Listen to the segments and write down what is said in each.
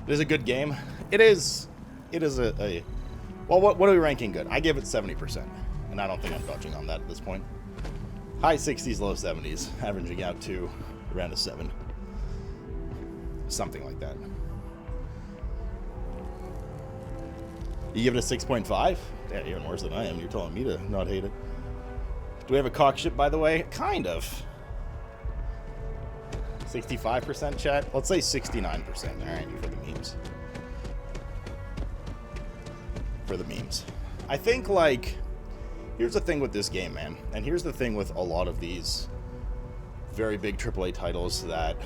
It is a good game. It is a well, what are we ranking good? I give it 70%, and I don't think I'm budging on that at this point. High 60s, low 70s, averaging out to around a 7. Something like that. You give it a 6.5? Yeah, even worse than I am. You're telling me to not hate it. Do we have a cock ship, by the way? Kind of. 65% chat? Let's say 69%. Alright, for the memes. For the memes. I think, like, here's the thing with this game, man. And here's the thing with a lot of these very big AAA titles that,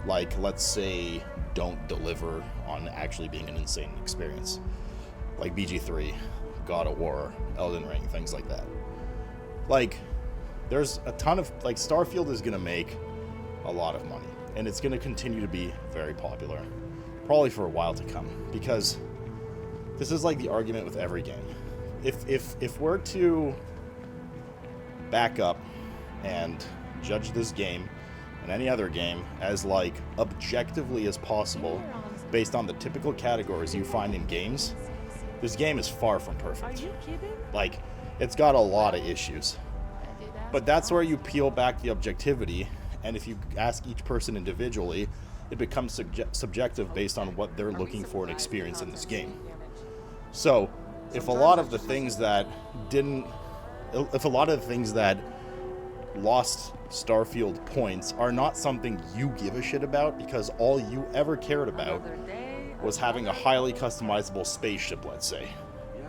like, let's say, don't deliver on actually being an insane experience. Like BG3, God of War, Elden Ring, things like that. Like, there's a ton of, like, Starfield is going to make a lot of money. And it's going to continue to be very popular. Probably for a while to come. Because this is like the argument with every game. If we're to back up and judge this game and any other game as, like, objectively as possible based on the typical categories you find in games, this game is far from perfect. Are you kidding? Like, it's got a lot of issues. But that's where you peel back the objectivity, and if you ask each person individually, it becomes subjective based on what they're looking for an experience in this game. So, if a lot of the things that lost Starfield points are not something you give a shit about because all you ever cared about was having a highly customizable spaceship, let's say. Yeah,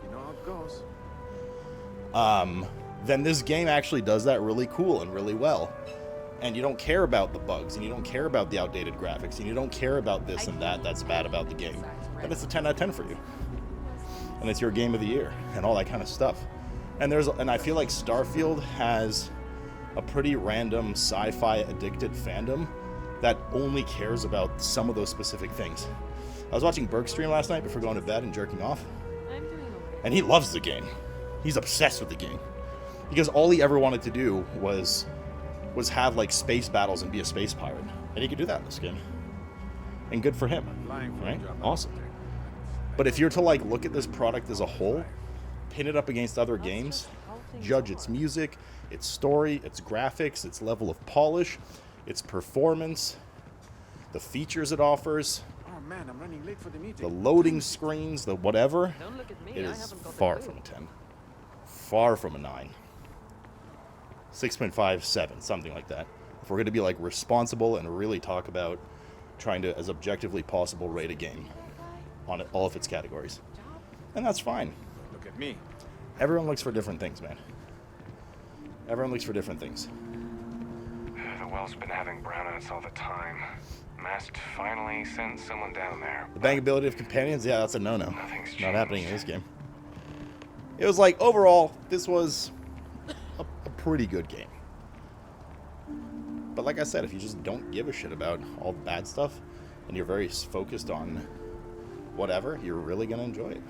you know how it goes. Then this game actually does that really cool and really well. And you don't care about the bugs, and you don't care about the outdated graphics, and you don't care about this and that's bad about the game. Then it's a 10 out of 10 for you. And it's your game of the year, and all that kind of stuff. And I feel like Starfield has a pretty random sci-fi addicted fandom that only cares about some of those specific things. I was watching Burke's stream last night before going to bed and jerking off, and he loves the game. He's obsessed with the game. Because all he ever wanted to do was have, like, space battles and be a space pirate. And he could do that in this game. And good for him, right? Awesome. But if you're to, like, look at this product as a whole, pin it up against other games, judge its music, its story, its graphics, its level of polish, its performance, the features it offers, Oh man, I'm running late for the meeting. the loading screens, the whatever, Don't look at me. it I is haven't got far the from a clue. 10. Far from a 9. 6.5, 7, something like that. If we're going to be, like, responsible and really talk about trying to, as objectively possible, rate a game on all of its categories. And that's fine. Look at me. Everyone looks for different things, man. Everyone looks for different things. The well's been having brownouts all the time. Mast finally sent someone down there. The bangability of companions, yeah, that's a no-no. Nothing's Not happening in changed. this game. It was like, overall, this was a pretty good game. But like I said, if you just don't give a shit about all the bad stuff, and you're very focused on whatever, you're really going to enjoy it.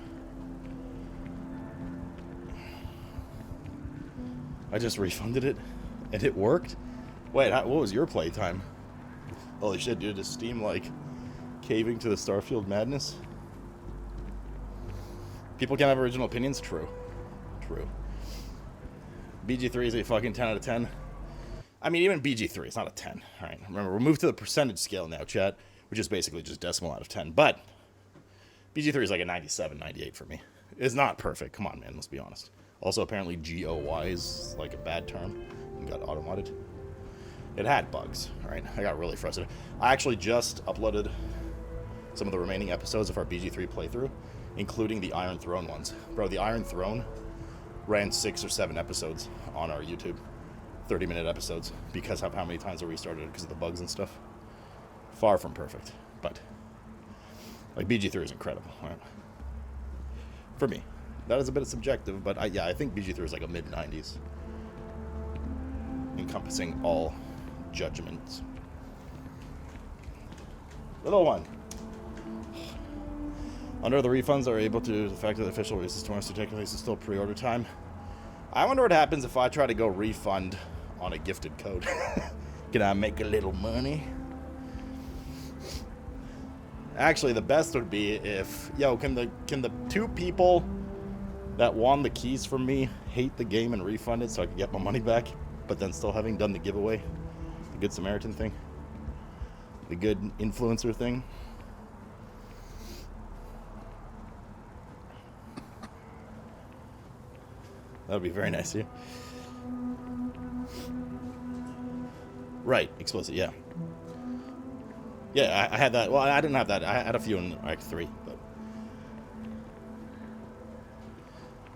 I just refunded it, and it worked? Wait, what was your playtime? Holy shit, dude, is Steam, like, caving to the Starfield madness? People can have original opinions? True. True. BG3 is a fucking 10 out of 10. I mean, even BG3, it's not a 10. All right, remember, we're moved to the percentage scale now, chat, which is basically just decimal out of 10. But BG3 is like a 97, 98 for me. It's not perfect. Come on, man, let's be honest. Also, apparently GOY is like a bad term and got auto-modded. It had bugs, all right? I got really frustrated. I actually just uploaded some of the remaining episodes of our BG3 playthrough, including the Iron Throne ones. Bro, the Iron Throne ran 6 or 7 episodes on our YouTube. 30-minute episodes because of how many times I restarted it because of the bugs and stuff. Far from perfect, but like BG3 is incredible, right? For me. That is a bit subjective, but I think BG3 is like a mid-90s. Encompassing all judgments. Little one. Under the refunds are able to the fact that the official release is technically is still pre-order time. I wonder what happens if I try to go refund on a gifted code. Can I make a little money? Actually, the best would be if, yo, can the 2 people that won the keys from me hate the game and refund it so I can get my money back, but then still having done the giveaway, the Good Samaritan thing, the good influencer thing. That would be very nice of you. Right, explicit, yeah. Yeah, I had that. Well, I didn't have that. I had a few in Act 3, but...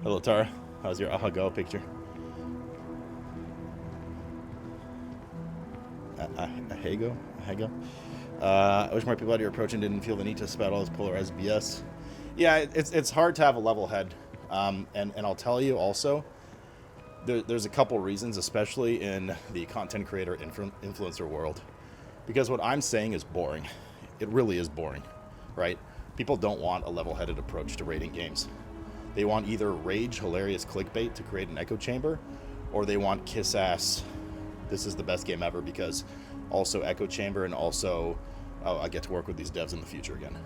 Hello, Tara. How's your Ahago picture? Ahago? I wish more people had your approach and didn't feel the need to spout all this polarized BS. Yeah, it's hard to have a level head. And I'll tell you also, there's a couple reasons, especially in the content creator influencer world. Because what I'm saying is boring. It really is boring, right? People don't want a level-headed approach to rating games. They want either rage, hilarious clickbait to create an echo chamber, or they want kiss-ass, this is the best game ever because also echo chamber and also, oh, I get to work with these devs in the future again.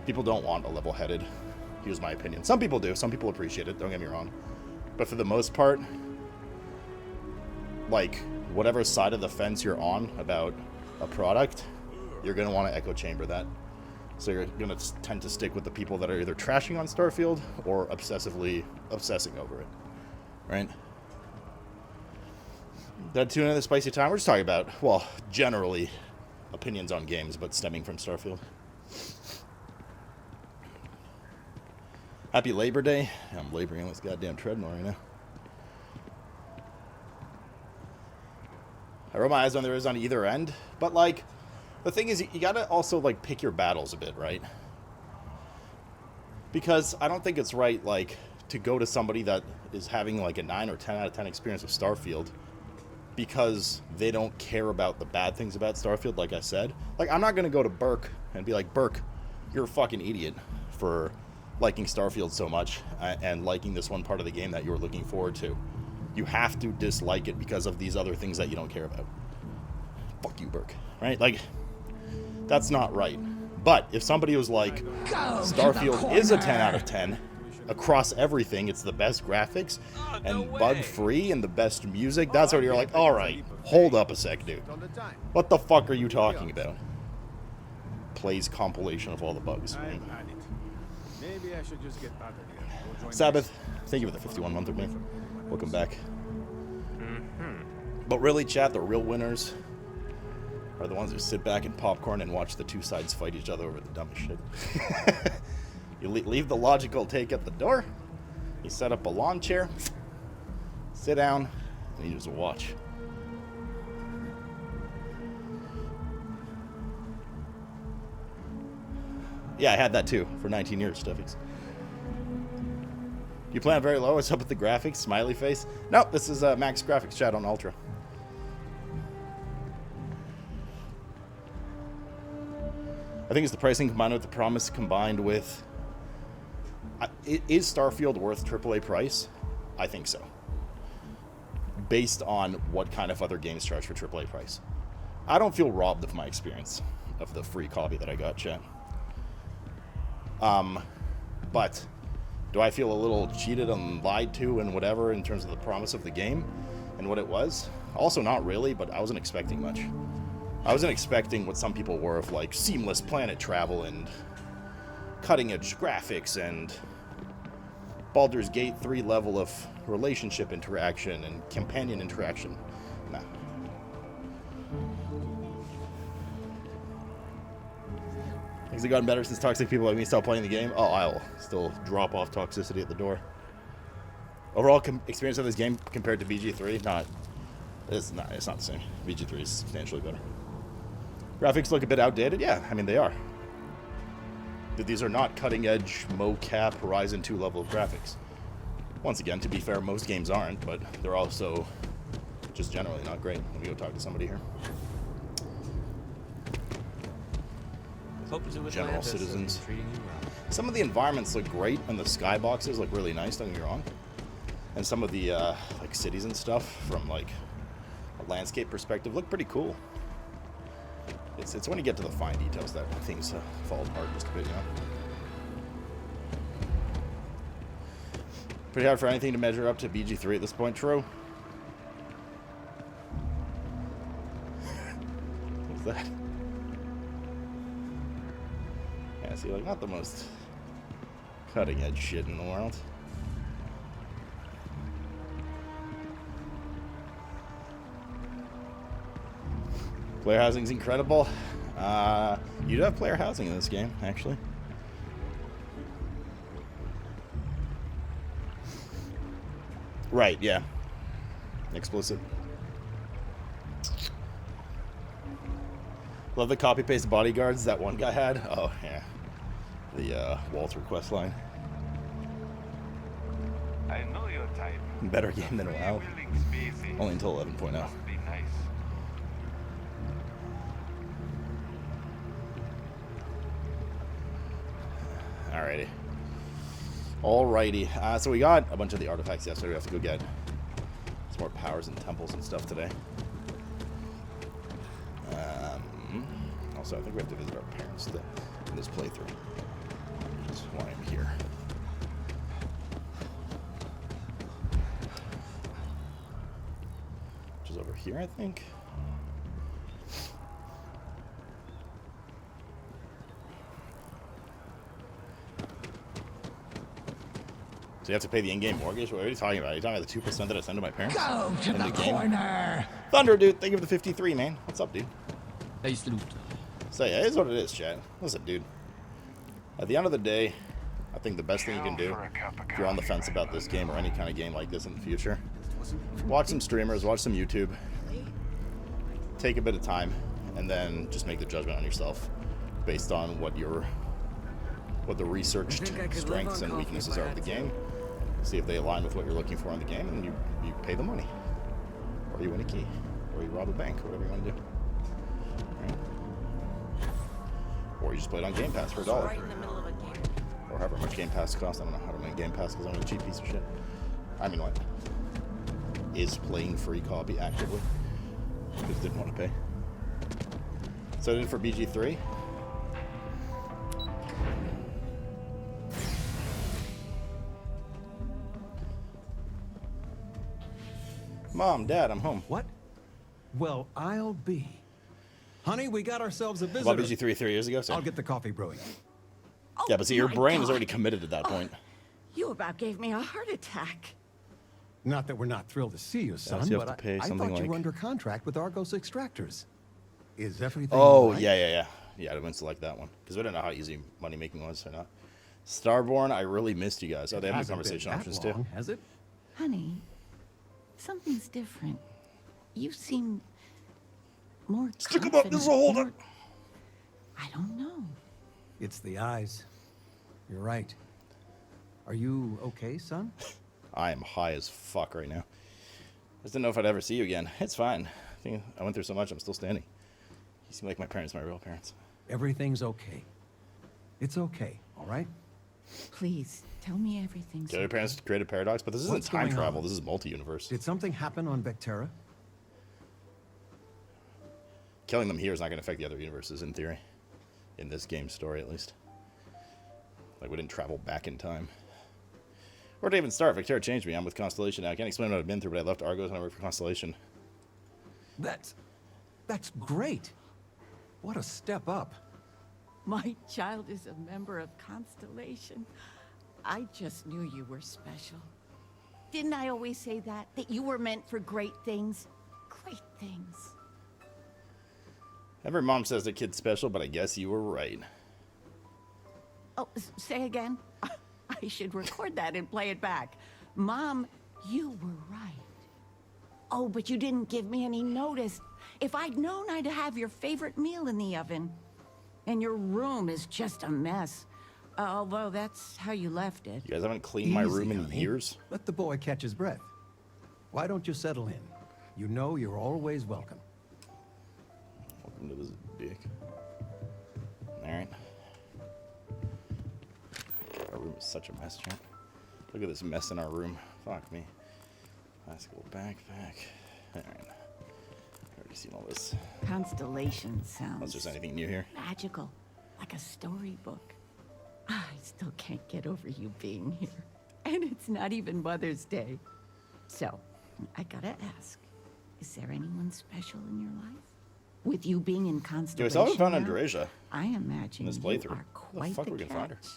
People don't want a level-headed, here's my opinion. Some people do. Some people appreciate it, don't get me wrong. But for the most part, like, whatever side of the fence you're on about a product, you're going to want to echo chamber that. So you're going to tend to stick with the people that are either trashing on Starfield or obsessively obsessing over it, right? That tune in the spicy time, we're just talking about, well, generally opinions on games, but stemming from Starfield. Happy Labor Day. I'm laboring on this goddamn treadmill right now. I roll my eyes when there is on either end, but like, the thing is, you gotta also like pick your battles a bit, right? Because I don't think it's right, like, to go to somebody that is having like a 9 or 10 out of 10 experience with Starfield because they don't care about the bad things about Starfield, like I said. Like, I'm not gonna go to Burke and be like, Burke, you're a fucking idiot for liking Starfield so much and liking this one part of the game that you were looking forward to. You have to dislike it because of these other things that you don't care about. Fuck you, Burke. Right? Like, that's not right. But if somebody was like, Starfield is a 10 out of 10 across everything, it's the best graphics and bug-free and the best music, that's where you're like, all right, hold up a sec, dude. What the fuck are you talking about? Plays compilation of all the bugs. Right? Maybe I should just get back again. Sabbath, thank you for the 51-month with me. Welcome back. But really, chat, the real winners are the ones who sit back and popcorn and watch the two sides fight each other over the dumbest shit. You leave the logical take at the door, you set up a lawn chair, sit down, and you just watch. Yeah, I had that too for 19 years, Steffies. You plan very low? What's up with the graphics? Smiley face? Nope, this is max graphics, chat, on Ultra. I think it's the pricing combined with the promise combined with... is Starfield worth AAA price? I think so. Based on what kind of other games charge for AAA price. I don't feel robbed of my experience of the free copy that I got, chat. But do I feel a little cheated and lied to and whatever in terms of the promise of the game and what it was? Also not really, but I wasn't expecting much. I wasn't expecting what some people were of like seamless planet travel and cutting edge graphics and Baldur's Gate 3 level of relationship interaction and companion interaction. Nah. Has it gotten better since toxic people like me stopped playing the game? Oh, I'll still drop off toxicity at the door. Overall experience of this game compared to VG3, it's not the same. VG3 is substantially better. Graphics look a bit outdated. Yeah, I mean they are. These are not cutting-edge mocap Horizon 2 level of graphics. Once again, to be fair, most games aren't, but they're also just generally not great. Let me go talk to somebody here. General citizens. Some of the environments look great, and the skyboxes look really nice, don't get me wrong. And some of the like cities and stuff from like a landscape perspective look pretty cool. It's when you get to the fine details that things fall apart just a bit, you know. Pretty hard for anything to measure up to BG3 at this point, Tro. What's that? Yeah, see, like, not the most cutting edge shit in the world. Player housing's incredible. You do have player housing in this game, actually. Right, yeah. Explicit. Love the copy-paste bodyguards that one guy had. Oh, yeah. The Walter quest line. I know your type. Better game than WoW. Willing species. Only until 11.0. Must be nice. Alrighty. Alrighty. So we got a bunch of the artifacts yesterday. We have to go get some more powers and temples and stuff today. Also, I think we have to visit our parents in this playthrough. Which is why I'm here. Which is over here, I think. So you have to pay the in-game mortgage? What are you talking about? Are you talking about the 2% that I send to my parents? Go to the corner! Thunder, dude. Thank you for the 53, man. What's up, dude? Hey, Sloot. So, yeah, it is what it is, chat. Listen, dude. At the end of the day, I think the best thing you can do, if you're on the fence about this game or any kind of game like this in the future, watch some streamers, watch some YouTube, take a bit of time, and then just make the judgment on yourself based on what the researched strengths and weaknesses are of the game. See if they align with what you're looking for in the game, and you pay the money. Or you win a key. Or you rob a bank, whatever you want to do. Right? Or you just play it on Game Pass for $1. Or however much Game Pass costs. I don't know how to make Game Pass because I'm a cheap piece of shit. I mean, what? Is playing free copy actively? Because didn't want to pay. So I did it for BG3. Mom, Dad, I'm home. What? Well, I'll be. Honey, we got ourselves a visitor. Well, BG3 3 years ago, so. I'll get the coffee brewing. Yeah, but see, your my brain is God. already committed at that point. You about gave me a heart attack. Not that we're not thrilled to see you, son, so you have but to pay I something thought you like- were under contract with Argos Extractors. Is everything Oh, all right? yeah. Yeah, I went to select that one. Because we didn't know how easy money making was or not. Starborn, I really missed you guys. Oh, they have the Hasn't been conversation that options long, too. has it? Honey, something's different. You seem more Stick 'em up, this is a confident, holdup. I don't know. It's the eyes. You're right. Are you okay, son? I am high as fuck right now. Just didn't know if I'd ever see you again. It's fine. I think I went through so much, I'm still standing. You seem like my parents, my real parents. Everything's okay. It's okay, all right? Please, tell me everything's The other parents created Paradox, but this isn't What's time going travel. on? This is multi-universe. Did something happen on Vectera? Killing them here is not going to affect the other universes, in theory. In this game story, at least. Like, we didn't travel back in time. Where'd I even start? Vectera changed me. I'm with Constellation now. I can't explain what I've been through, but I left Argos and I worked for Constellation. That's great. What a step up. My child is a member of Constellation. I just knew you were special. Didn't I always say that? That you were meant for great things? Great things. Every mom says their kid's special, but I guess you were right. Oh, say again? I should record that and play it back. Mom, you were right. Oh, but you didn't give me any notice. If I'd known, I'd have your favorite meal in the oven. And your room is just a mess. Although that's how you left it. You guys haven't cleaned my room in honey. years? Let the boy catch his breath. Why don't you settle in? You know you're always welcome. Welcome to this dick. Alright. Our room is such a mess, chat. Look at this mess in our room. Fuck me. Classical backpack. Alright. Already seen all this. Constellation sounds Unless there's anything new here. magical, like a storybook. I still can't get over you being here. And it's not even Mother's Day. So, I gotta ask, is there anyone special in your life? With you being in Constellation Dude, I still haven't found now, Andresia I imagine in this you playthrough. are Where quite the fuck the are we gonna find her? catch.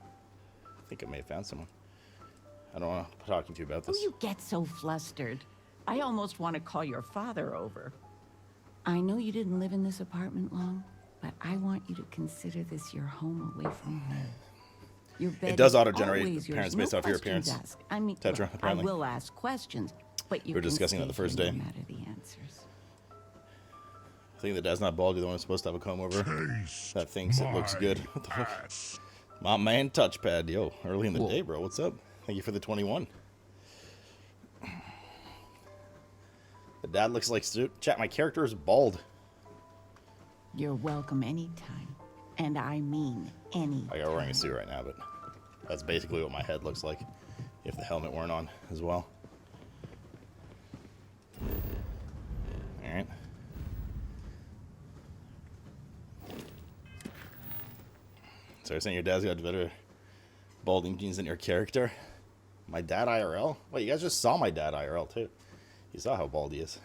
I think I may have found someone. I don't want to talk to you about Oh, this. you get so flustered. I almost want to call your father over. I know you didn't live in this apartment long, but I want you to consider this your home away from home. Your bed It does is auto-generate always yours. appearance No based off your questions appearance. asked. I mean, Tetra, look, apparently. I will ask questions, but you We were can discussing that stay the first here day. no matter the answers. I think the dad's not bald. You're the one who's supposed to have a comb over. That thinks it looks good. What the fuck? My man, touchpad. Yo, early in the day, bro. What's up? Thank you for the 21. The dad looks like Sloot. Chat, my character is bald. You're welcome anytime, and I mean any. I got wearing a suit right now, but that's basically what my head looks like if the helmet weren't on as well. Alright. So you're saying your dad's got better balding genes than your character? My dad IRL? Wait, you guys just saw my dad IRL too. You saw how bald he is.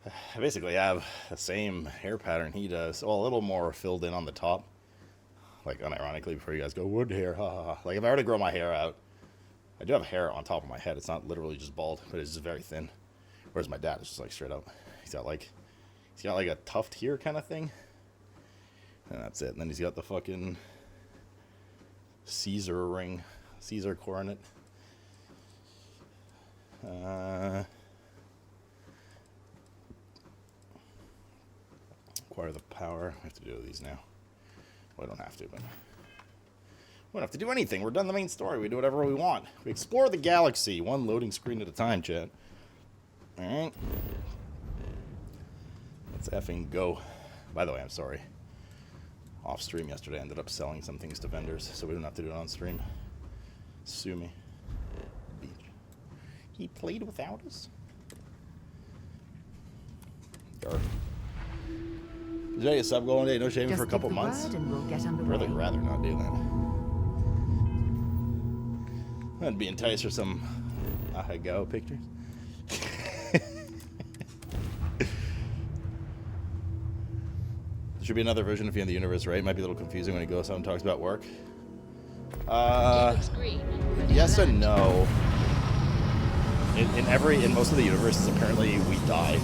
I basically have the same hair pattern he does. Well, a little more filled in on the top. Like, unironically, before you guys go, wood hair, ha ha ha. Like, if I were to grow my hair out, I do have hair on top of my head. It's not literally just bald, but it's just very thin. Whereas my dad is just like straight up. He's got like a tuft here kind of thing. And that's it. And then he's got the fucking Caesar ring, Caesar coronet. Acquire the power. I have to do these now. Well, I don't have to, but we don't have to do anything. We're done the main story. We do whatever we want. We explore the galaxy, one loading screen at a time, chat. Alright. Let's effing go. By the way, I'm sorry. Off stream yesterday, I ended up selling some things to vendors, so we don't have to do it on stream. Sue me. Beach. He played without us? Garth. Is there a sub going day? No shaving for a couple months? And we'll get I'd really rather not do that. I'd be enticed for some Ahagao pictures. There should be another version of the end of the universe, right? It might be a little confusing when he goes out and talks about work. Yes and no. In most of the universes, apparently we die.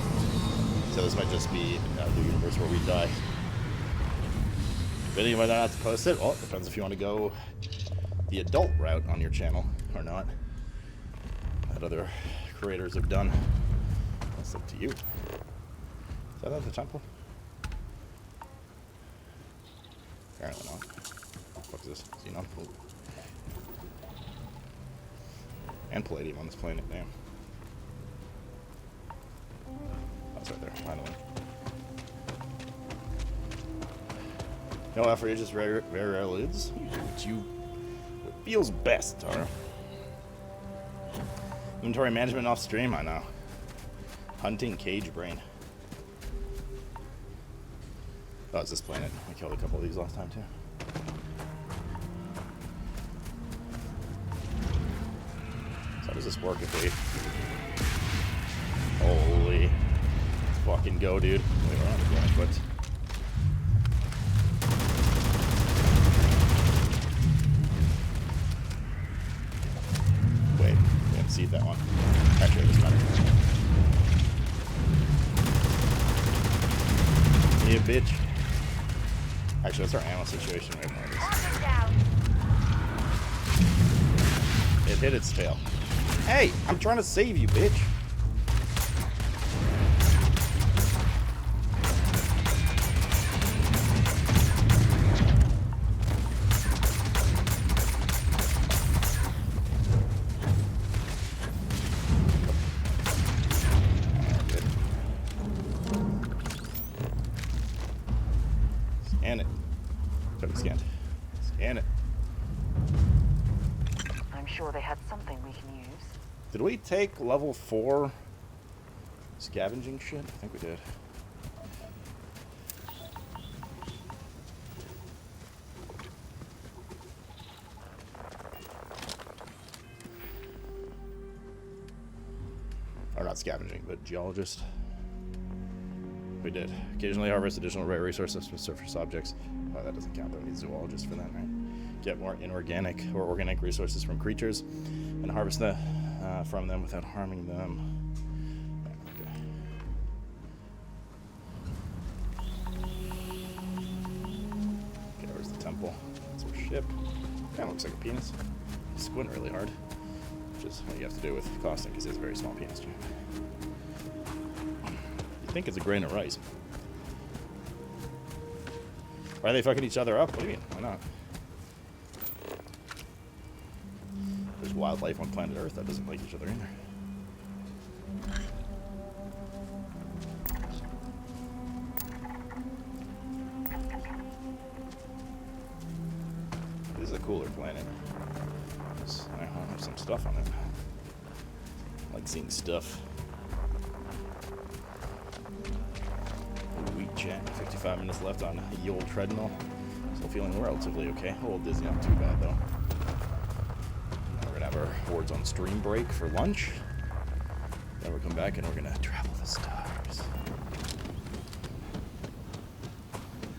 So this might just be the universe where we die. Video might not have to post it. Well, it depends if you want to go the adult route on your channel or not. That other creators have done. That's up to you. Is that at the temple? Apparently not. What the fuck is this? Xenon? Ooh. And Palladium on this planet, damn. That's right there, finally. No effort, you're just very eludes. You do what feels best, Tara. Inventory management off stream, I know. Hunting cage brain. Oh, it's this planet. I killed a couple of these last time too. So how does this work if we... Holy... Let's fucking go, dude. Wait, we're on the ground, but... Wait, we haven't seen that one. Actually, it doesn't matter. Yeah, bitch. Actually, that's our ammo situation right now. It hit its tail. Hey, I'm trying to save you, bitch. Scan it. Totally scanned. Scan it. I'm sure they had something we can use. Did we take level 4 Scavenging shit? I think we did. Or not scavenging, but geologist. We did. Occasionally harvest additional rare resources from surface objects. Oh, that doesn't count though. We need zoologist for that, right? Get more inorganic or organic resources from creatures and harvest from them without harming them. Okay. Okay, where's the temple? That's our ship. Kind of looks like a penis. Squint really hard. Which is what you have to do with Costin because he has a very small penis, too. You think it's a grain of rice. Why are they fucking each other up? What do you mean? Why not? There's wildlife on planet Earth that doesn't like each other either. This is a cooler planet. There's some stuff on it. I like seeing stuff. Wheat chat. 55 minutes left on the old treadmill. Still feeling relatively okay. A little dizzy, not too bad though. Now we're gonna have our boards on stream break for lunch. Then we'll come back and we're gonna travel the stars.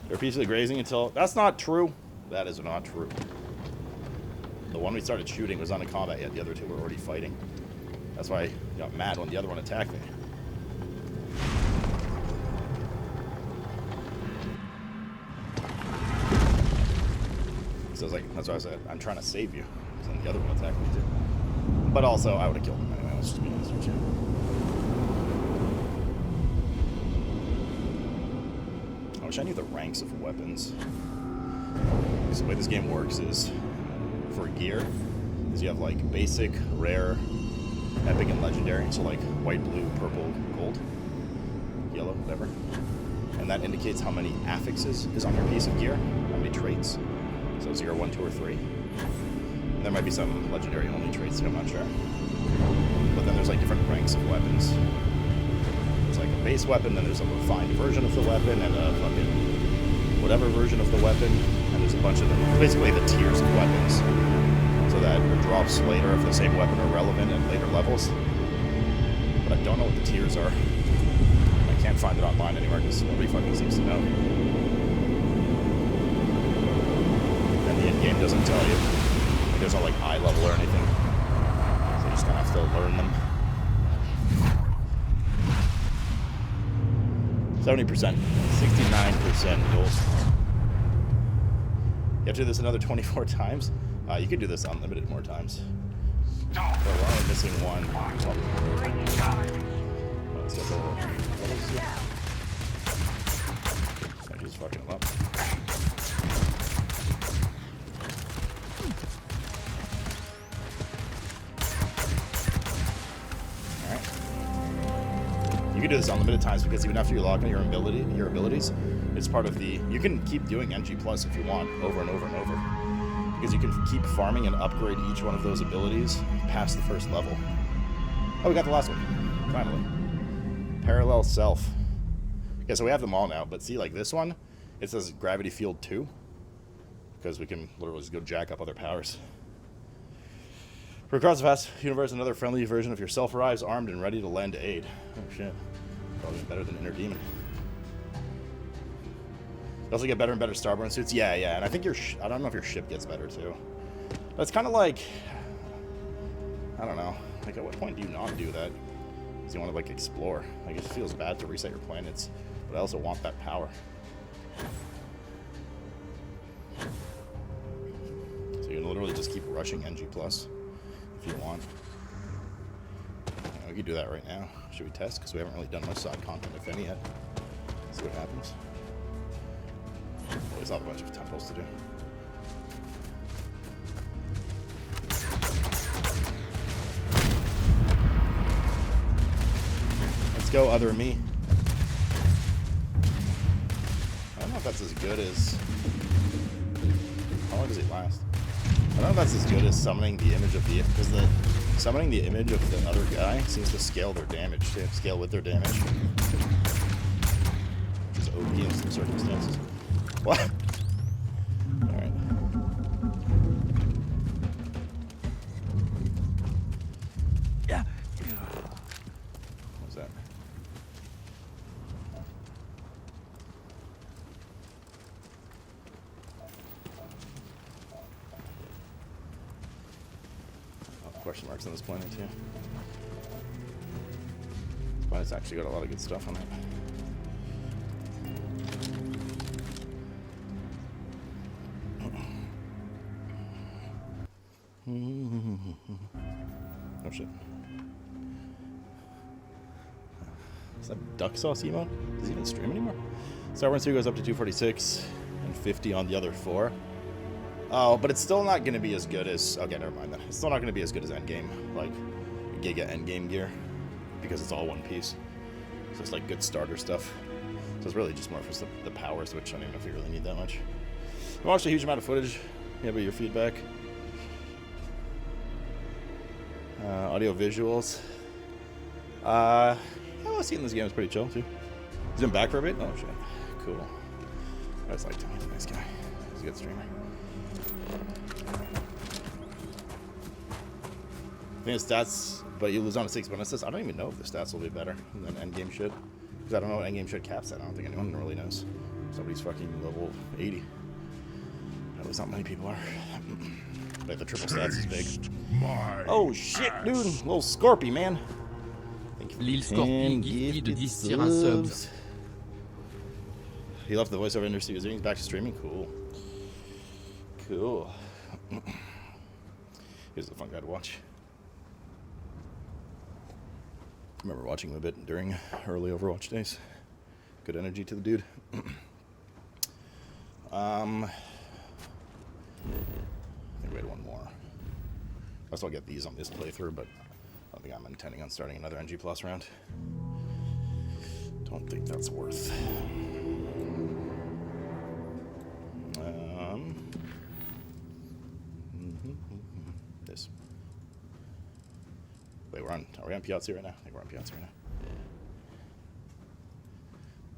They're peacefully grazing until... That's not true. That is not true. The one we started shooting was not in combat yet. The other two were already fighting. That's why I got mad when the other one attacked me. So I was like, that's why I said, I'm trying to save you. Because then the other one attacked me too. But also, I would have killed him anyway. Let's just be honest with you. I wish I knew the ranks of weapons. Because the way this game works is, for gear, is you have like basic, rare, epic, and legendary. So like white, blue, purple, gold, yellow, whatever. And that indicates how many affixes is on your piece of gear, how many traits. So 0, 1, 2, or 3. And there might be some legendary only traits too, I'm not sure. But then there's like different ranks of weapons. There's like a base weapon, then there's a refined version of the weapon, and a fucking whatever version of the weapon. And there's a bunch of them. Basically the tiers of weapons. So that your drops later of the same weapon are relevant at later levels. But I don't know what the tiers are. I can't find it online anywhere because nobody fucking seems to know. The in-game doesn't tell you. There's no like eye level or anything. So you just kind of have to learn them. 70%. 69% gold. You have to do this another 24 times? You could do this unlimited more times. But we're only missing one. Oh, let's get the... What is it? I just fucking him up. You can do this unlimited times because even after you lock on your abilities, it's part of the... You can keep doing NG Plus if you want, over and over and over. Because you can keep farming and upgrade each one of those abilities past the first level. Oh, we got the last one. Finally. Parallel Self. Okay, so we have them all now, but see, like this one, it says Gravity Field 2. Because we can literally just go jack up other powers. For across the vast universe, another friendly version of yourself arrives, armed and ready to lend aid. Oh shit. Probably better than Inner Demon. You also get better and better Starborn suits. Yeah, and I think I don't know if your ship gets better too. But it's kind of like... I don't know. Like, at what point do you not do that? Because you want to, like, explore. Like, it feels bad to reset your planets, but I also want that power. So you can literally just keep rushing NG+. If you want. We could do that right now. Should we test? Because we haven't really done much side content, if any, yet. See what happens. There's not a bunch of temples to do. Let's go, other me. I don't know if that's as good as... How long does it last? I don't know if that's as good as summoning the image of the... Because the summoning the image of the other guy seems to scale their damage, too. Scale with their damage. Which is OP in some circumstances. What? Alright. What was that? Question marks on this planet too. This planet's actually got a lot of good stuff on it. Oh shit. Is that duck sauce emote? Does he even stream anymore? Star Wars 2 goes up to 246 and 50 on the other 4. Oh, but it's still not going to be as good as... Okay, never mind then. It's still not going to be as good as Endgame, like Giga Endgame gear, because it's all one piece. So it's like good starter stuff. So it's really just more for the power switch. I don't even know if you really need that much. I watched a huge amount of footage. Yeah, but your feedback. Audio visuals. Yeah, well, seeing this game is pretty chill too. He's been back for a bit? Oh shit. Cool. I just liked him. He's a nice guy. He's a good streamer. I think the stats, but you lose on a 6 bonuses. I don't even know if the stats will be better than Endgame should. Because I don't know what Endgame should caps at. I don't think anyone really knows. Somebody's fucking level 80. At least not many people are. Like the triple stats is big. Oh shit, dude. Little Scorpy, man. L'île Scorpion Gifty de 10 tiers un subs. He left the voiceover industry. He's back to streaming. Cool. Cool. He's a fun guy to watch. I remember watching him a bit during early Overwatch days. Good energy to the dude. I think we had one more. I'll still get these on this playthrough, but I don't think I'm intending on starting another NG Plus round. Don't think that's worth. This. Wait, are we on Piazzi right now? I think we're on Piazzi right now.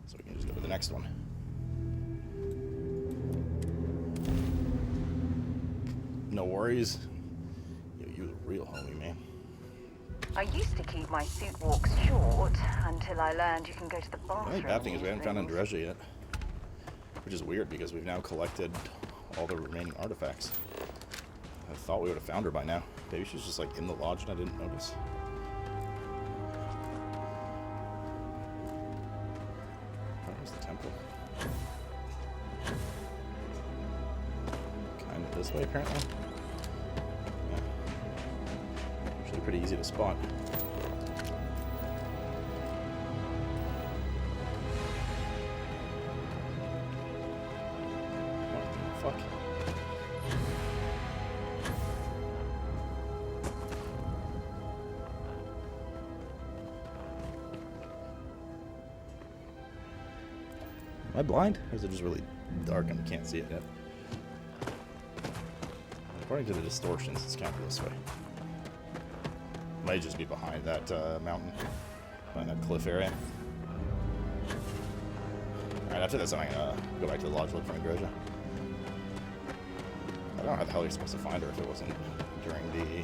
So we can just go to the next one. No worries. You're the real homie, man. I used to keep my suit walks short until I learned you can go to the bathroom. The only bad thing is we haven't found Andreja yet. Which is weird because we've now collected all the remaining artifacts. I thought we would have found her by now. Maybe she's just like in the lodge and I didn't notice. Where's the temple? Kind of this way, apparently. Yeah. Actually pretty easy to spot. What the fuck? Am I blind? Or is it just really dark and I can't see it yet? According to the distortions, it's kind of this way. Might just be behind that mountain, behind that cliff area. Alright, after this, I'm gonna go back to the lodge, look for Andreja. I don't know how the hell you're supposed to find her if it wasn't during the...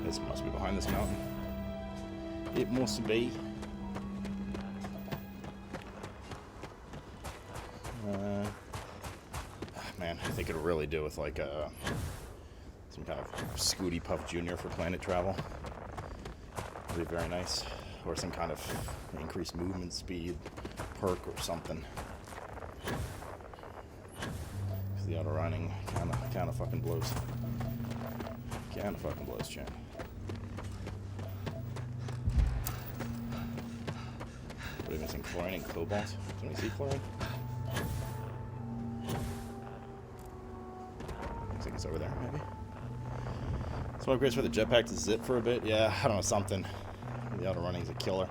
This must be behind this mountain. It must be. Man, I think it'll really do with like some kind of Scooty Puff Jr. for planet travel. It'd be very nice. Or some kind of increased movement speed perk or something. Because the auto running kind of fucking blows. Kind of fucking blows, champ. What are we missing? Chlorine and cobalt? Can we see chlorine? Looks like it's over there, maybe. Some upgrades for the jetpack to zip for a bit. Yeah, I don't know, something. The auto running is a killer.